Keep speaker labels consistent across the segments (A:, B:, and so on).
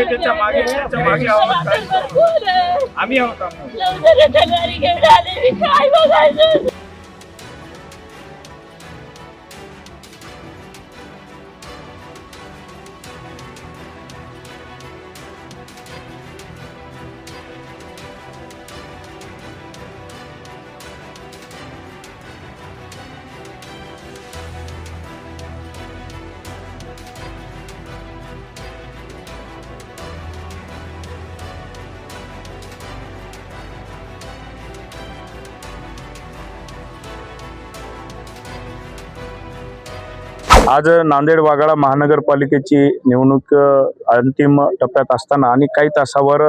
A: त्याच्या मागे आम्ही आहोत.
B: आज नांदेड वाघाळा महानगरपालिकेची निवडणूक अंतिम टप्प्यात असताना आणि काही तासावर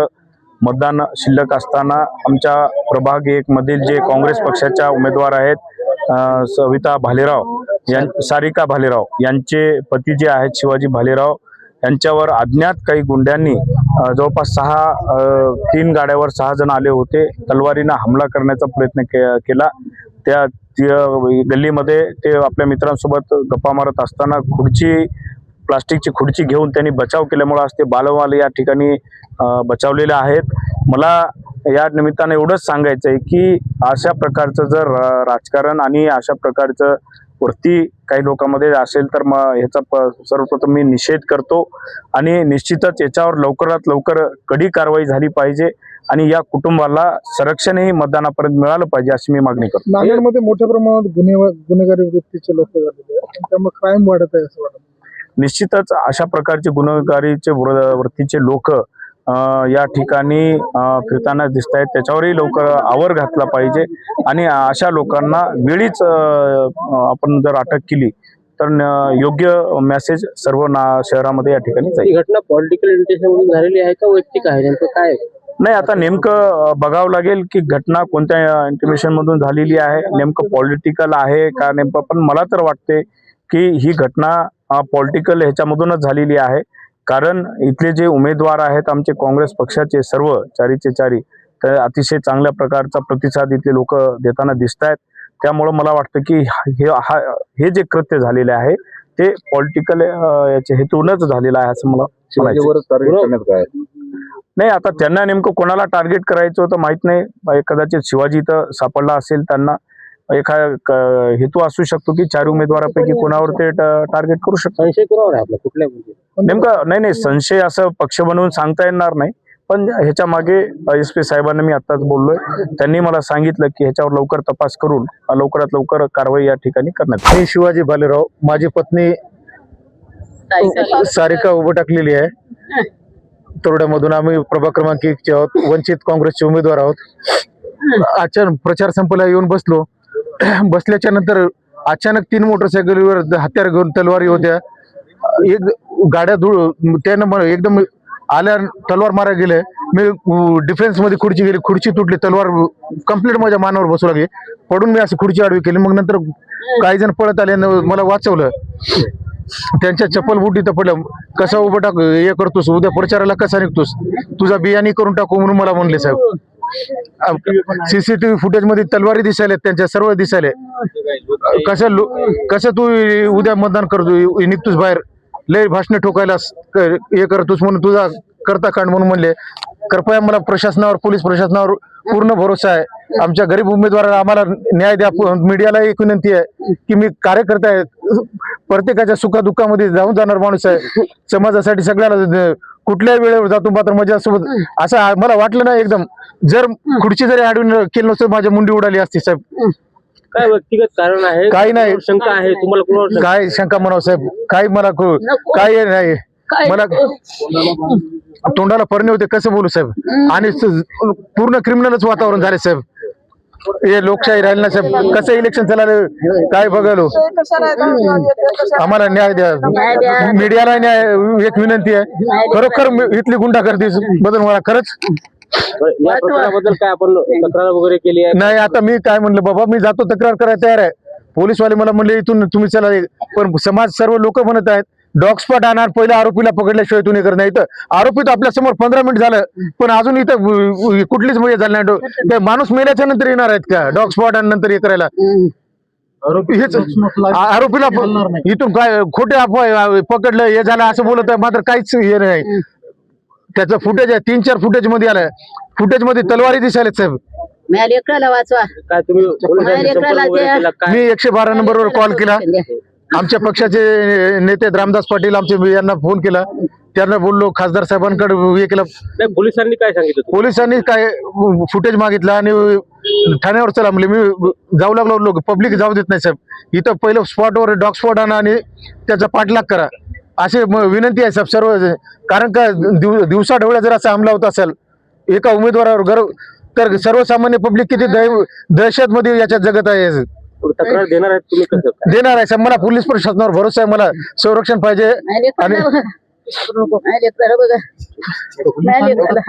B: मतदान शिल्लक असताना आमच्या प्रभाग 1 मधील जे काँग्रेस पक्षाच्या उमेदवार आहेत सविता भालेराव सारिका भालेराव यांचे पती जे आहेत शिवाजी भालेराव यांच्यावर अज्ञात काही गुंड्यांनी जवळपास 3 गाड्यावर 6 जण आले होते. तलवारीने हमला करण्याचा प्रयत्न केला. त्या गल्लीमध्ये ते आपल्या मित्रांसोबत गप्पा मारत असताना प्लास्टिकची खुर्ची घेऊन त्यांनी बचाव केल्यामुळे आज ते बालवाले या ठिकाणी बचावलेले आहेत. मला या निमित्ताने एवढंच सांगायचं आहे की अशा प्रकारचं जर राजकारण आणि अशा प्रकारचं वृत्ती काही लोकांमध्ये असेल तर ह्याचा सर्वप्रथम मी निषेध करतो आणि निश्चितच याच्यावर लवकरात लवकर कडी कारवाई झाली पाहिजे आणि या कुटुंबाला संरक्षणही मतदानापर्यंत मिळालं पाहिजे अशी मी मागणी करतो.
C: नांदेडमध्ये मोठ्या प्रमाणात गुन्हेगारी वृत्तीचे लोक झालेले आहेत, त्यामुळे क्राईम वाढत आहे असं वाटतं.
B: निश्चितच अशा प्रकारचे गुन्हेगारीचे वृत्तीचे लोक या ठिकाणी फिरताना दिसत आहेत. त्याच्यावरही लवकर आवर घातला पाहिजे आणि अशा लोकांना वेळीच आपण जर अटक केली तर योग्य मेसेज सर्व शहरामध्ये या ठिकाणी जाईल.
D: घटना पॉलिटिकल इंटेन्शन मधून झालेली आहे का वैयक्तिक आहे, नेमकं काय?
B: नाही, आता नेमकं बघावं लागेल की घटना कोणत्या इंटिमेशन मधून झालेली आहे, नेमकं पॉलिटिकल आहे का नेमकं. पण मला तर वाटते की ही घटना पॉलिटिकल ह्याच्यामधूनच झालेली आहे. कारण इथले जे उमेदवार आहेत आमचे काँग्रेस पक्षाचे सर्व चारीचे चारी तर अतिशय चांगल्या प्रकारचा प्रतिसाद इथले लोक देताना दिसत आहेत. त्यामुळं मला वाटतं की हे जे कृत्य झालेले आहे ते पॉलिटिकल याच्या हेतूनच झालेलं आहे असं मला म्हणायचं. नाही, आता त्यांना नेमकं कोणाला टार्गेट करायचं होतं माहित नाही. कदाचित शिवाजी इथं सापडला असेल, त्यांना एखादा हेतू असू शकतो की 4 उमेदवारापैकी कोणावर ते टार्गेट करू शकतो.
D: संशय कोणावर आहे आपला, कुठल्या
B: नेमका? नाही, संशय असं पक्ष बनवून सांगता येणार नाही. पण ह्याच्या मागे SP साहेबांना मी आताच बोललोय, त्यांनी मला सांगितलं की ह्याच्यावर लवकर तपास करून लवकरात लवकर कारवाई या ठिकाणी करण्यात.
C: मी शिवाजी भालेराव, माझी पत्नी सारिका उभं टाकलेली आहे. तोरड्यामधून आम्ही प्रभाग क्रमांक 1 चे आहोत, वंचित काँग्रेसचे उमेदवार आहोत. अचानक प्रचार संपला येऊन बसलो. बसल्याच्या नंतर अचानक 3 मोटरसायकलीवर हत्यार घेऊन तलवारी होत्या. एक गाड्या त्यानं एकदम आल्या तलवार मारा गेले. मी डिफेन्स मध्ये खुर्ची गेली, खुर्ची तुटली, तलवार कंप्लीट माझ्या मानावर बसू लागली. पडून मी अशी खुर्ची आडवी केली. मग नंतर काही जण पळत आले, मला वाचवलं. त्यांच्या चप्पल बुटी तर पडलं. कसा उभं टाक हे करतोस, उद्या प्रचाराला कसा निघतोस, तुझा बियाणी करून टाकू म्हणून मला म्हणले साहेब. CCTV फुटेज मध्ये तलवारी दिसायला, त्यांच्या सर्व दिसायला. कसं तू उद्या मतदान करतो निघतोस बाहेर, लय भाषण ठोकायला हे करतोस म्हणून तुझा करता कांड म्हणून म्हणले. कृपया मला प्रशासनावर, पोलीस प्रशासनावर पूर्ण भरोसा आहे. आमच्या गरीब उमेदवाराला आम्हाला न्याय द्या. मीडियाला एक विनंती आहे की मी कार्यकर्ता आहे, प्रत्येकाच्या सुखादुःखामध्ये जाऊन जाणार माणूस आहे. समाजासाठी सगळ्याला कुठल्याही वेळेवर जातो. मात्र माझ्यासोबत असं मला वाटलं नाही एकदम. जर खुर्ची जरी आडून केलं नसतं माझ्या मुंडी उडाली असती साहेब.
D: काय व्यक्तिगत कारण आहे?
C: काही नाही.
D: शंका आहे तुम्हाला कोणावर?
C: काय शंका म्हणावं साहेब, काही मला काही नाही. मला तोंडाला परणे होते, कसं बोलू साहेब. आणि पूर्ण क्रिमिनलच वातावरण झाले साहेब. हे लोकशाही राहील ना साहेब. कसं इलेक्शन चाललं काय बघालो. आम्हाला न्याय द्या, मीडियाला न्याय एक विनंती आहे. खरोखर इथली गुंडागर्दी बदल मला खरंच.
D: या प्रकरणाबद्दल काय आपण तक्रार वगैरे केली आहे?
C: नाही, आता मी काय म्हणलं बाबा, मी जातो तक्रार करायला तयार आहे. पोलीसवाले मला म्हणले इथून तुम्ही चला, पण समाज सर्व लोक म्हणत आहेत डॉग स्पॉट आणणार, पहिल्या आरोपीला पकडल्याशिवाय तुम्ही करत नाही. तर आरोपी तर आपल्या समोर 15 मिनिट झालं, पण अजून इथं कुठलीच म्हणजे झाली नाही. माणूस मेल्याच्या नंतर येणार आहेत का डॉग स्पॉट नंतर हे करायला? हेच आरोपीला इथून काय खोटे अफवा पकडलं हे झालं असं बोलत आहे, मात्र काहीच हे नाही. त्याचं फुटेज आहे, 3-4 फुटेज मध्ये आलं. फुटेज मध्ये तलवारी दिसायला साहेब.
E: माझ्या लेकराला वाचवा.
D: काय तुम्ही पोलिसांशी संपर्क वगैरे केला? काय
C: मी 112 नंबरवर कॉल केला. आमच्या पक्षाचे नेते रामदास पाटील मी यांना फोन केला. त्यांना बोललो, खासदार साहेबांकडे हे केलं.
D: नाही, पोलिसांनी काय सांगितलं?
C: पोलिसांनी काय फुटेज मागितलं आणि ठाण्यावर चला म्हणले. मी जाऊ लागलो. लोक पब्लिक जाऊ देत नाही साहेब. इथं पहिलं स्पॉटवर डॉग स्पॉट आणा आणि त्याचा पाठलाग करा अशी विनंती आहे साहेब सर्व. कारण का दिवसा ढवळ्या जर असा हमला होत असेल एका उमेदवारावर तर सर्वसामान्य पब्लिक किती दहशत मध्ये याच्यात जगत आहे.
D: तक्रार देणार आहेत तुम्ही? कसं
C: देणार आहे साहेब. मला पोलीस प्रशासनावर भरोसा आहे. मला संरक्षण पाहिजे.
E: माझ्या लेकराला बघा. माझ्या लेकराला बघा. माझ्या लेकराला